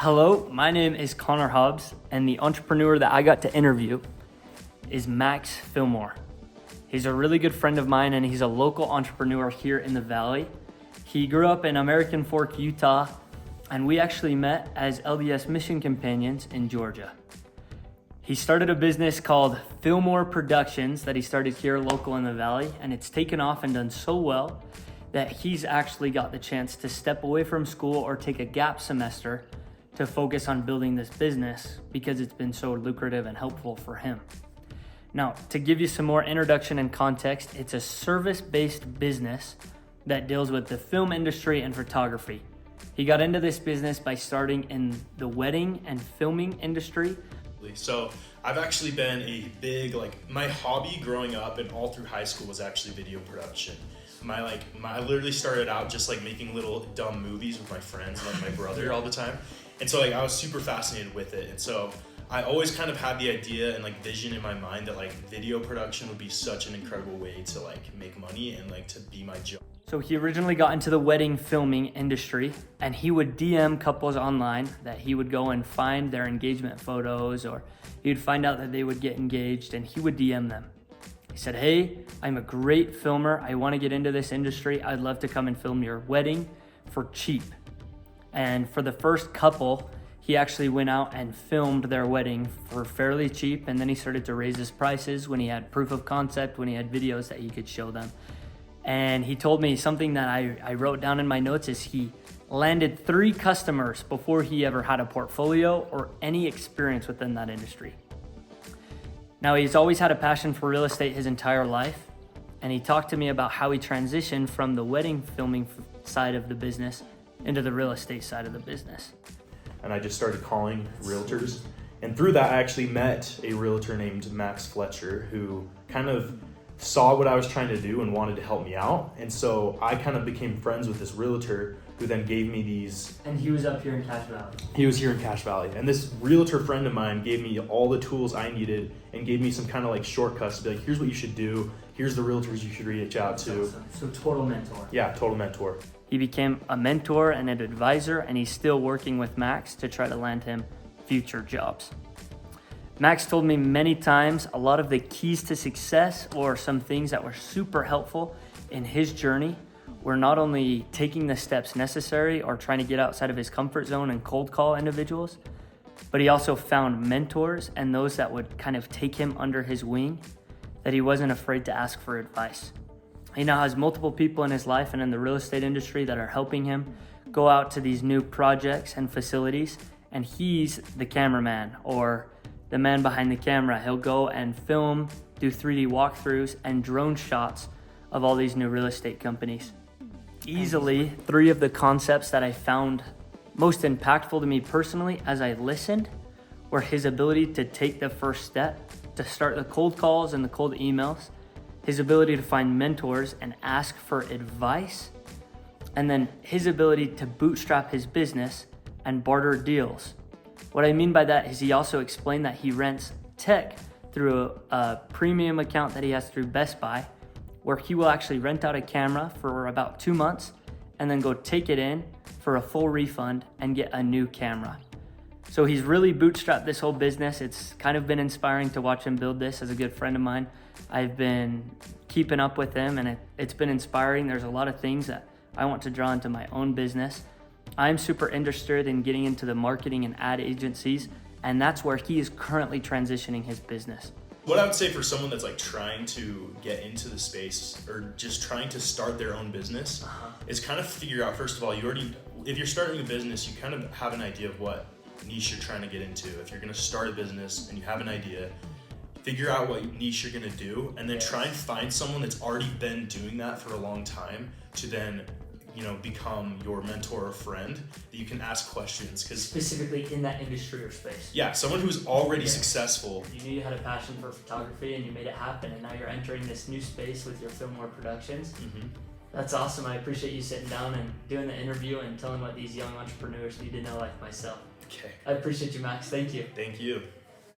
Hello, my name is Connor Hobbs, and the entrepreneur that I got to interview is Max Fillmore. He's a really good friend of mine, and he's a local entrepreneur here in the Valley. He grew up in American Fork, Utah, and we actually met as LDS mission companions in Georgia. He started a business called Fillmore Productions that he started here local in the Valley, and it's taken off and done so well that he's actually got the chance to step away from school or take a gap semester to focus on building this business because it's been so lucrative and helpful for him. Now, to give you some more introduction and context, it's a service-based business that deals with the film industry and photography. He got into this business by starting in the wedding and filming industry. So I've actually been a big, my hobby growing up and all through high school was actually video production. I literally started out just making little dumb movies with my friends, my brother all the time. And so I was super fascinated with it. And so I always kind of had the idea and vision in my mind that video production would be such an incredible way to make money and to be my job. So he originally got into the wedding filming industry, and he would DM couples online that he would go and find their engagement photos, or he would find out that they would get engaged and he would DM them. He said, "Hey, I'm a great filmer. I want to get into this industry. I'd love to come and film your wedding for cheap." And for the first couple, he actually went out and filmed their wedding for fairly cheap, and then he started to raise his prices when he had proof of concept, when he had videos that he could show them. And he told me something that I wrote down in my notes is he landed 3 customers before he ever had a portfolio or any experience within that industry. Now, he's always had a passion for real estate his entire life, and he talked to me about how he transitioned from the wedding filming side of the business into the real estate side of the business. And I just started calling realtors. And through that, I actually met a realtor named Max Fletcher who kind of saw what I was trying to do and wanted to help me out. And so I kind of became friends with this realtor who then gave me these. And he was up here in Cache Valley. He was here in Cache Valley. And this realtor friend of mine gave me all the tools I needed and gave me some kind of shortcuts to be here's what you should do. Here's the realtors you should reach out to. Awesome. So total mentor. Yeah, total mentor. He became a mentor and an advisor, and he's still working with Max to try to land him future jobs. Max told me many times a lot of the keys to success, or some things that were super helpful in his journey, were not only taking the steps necessary or trying to get outside of his comfort zone and cold call individuals, but he also found mentors and those that would kind of take him under his wing, that he wasn't afraid to ask for advice. He now has multiple people in his life and in the real estate industry that are helping him go out to these new projects and facilities, and he's the cameraman or the man behind the camera. He'll go and film, do 3D walkthroughs and drone shots of all these new real estate companies. Easily, 3 of the concepts that I found most impactful to me personally as I listened were his ability to take the first step, to start the cold calls and the cold emails, his ability to find mentors and ask for advice, and then his ability to bootstrap his business and barter deals. What I mean by that is he also explained that he rents tech through a premium account that he has through Best Buy, where he will actually rent out a camera for about 2 months and then go take it in for a full refund and get a new camera. So he's really bootstrapped this whole business. It's kind of been inspiring to watch him build this. As a good friend of mine, I've been keeping up with him, and it's been inspiring. There's a lot of things that I want to draw into my own business. I'm super interested in getting into the marketing and ad agencies, and that's where he is currently transitioning his business. What I would say for someone that's trying to get into the space or just trying to start their own business is kind of figure out, first of all, if you're starting a business, you kind of have an idea of what niche you're trying to get into. If you're going to start a business and you have an idea, figure out what niche you're going to do, and then try and find someone that's already been doing that for a long time to then become your mentor or friend that you can ask questions. Because specifically in that industry or space. Yeah, someone who's already successful. You knew you had a passion for photography and you made it happen, and now you're entering this new space with your Fillmore Productions. Mm-hmm. That's awesome. I appreciate you sitting down and doing the interview and telling what these young entrepreneurs need to know, like myself. Okay. I appreciate you, Max. Thank you. Thank you.